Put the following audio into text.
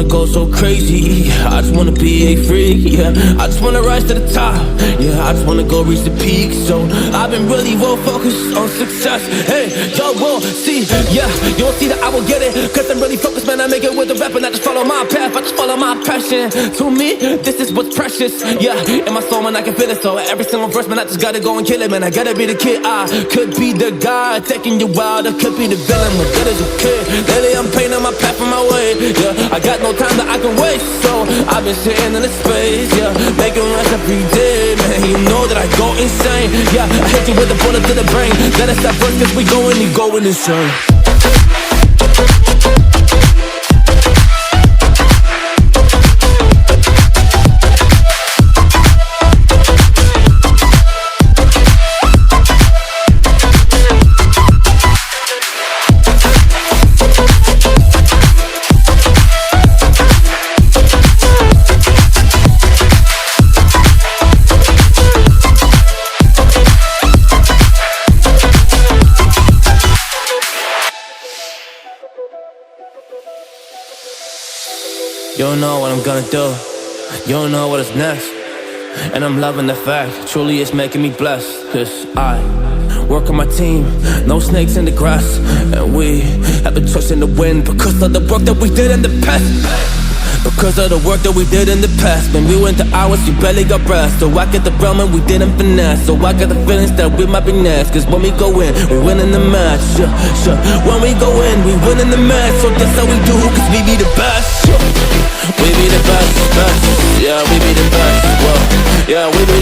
go so crazy. I just wanna be a freak, yeah. I just wanna rise to the top, yeah. I just wanna go reach the peak. So I've been really well focused on success. Hey, y'all will see, yeah. You won't see that I will get it, cause I'm really focused, man. I make it with the rap and I just follow my path. I just follow my passion. To me, this is what's precious, yeah. In my soul, man, I can feel it. So every single verse, man, I just gotta go and kill it, man. I gotta be the kid. I could be the guy taking you wild. I could be the villain, but good as a kid. Lately I'm painting my path on my way, yeah. I got no time that I can waste, so I've been sitting in the space, yeah. Making runs every day, man. You know that I go insane, yeah. I hit you with a bullet to the brain. Let us stop first, cause we going insane. You don't know what I'm gonna do, you don't know what is next. And I'm loving the fact, truly it's making me blessed. Cause I work on my team, no snakes in the grass. And we have been trust in the wind because of the work that we did in the past. Because of the work that we did in the past. When we went to hours, we barely got rest. So I get the realm and we didn't finesse. So I got the feelings that we might be next. Cause when we go in, we win in the match, yeah, sure. When we go in, we win in the match. So that's how we do, cause we be the best, yeah. We be the best, yeah, we be the best, well, yeah, we be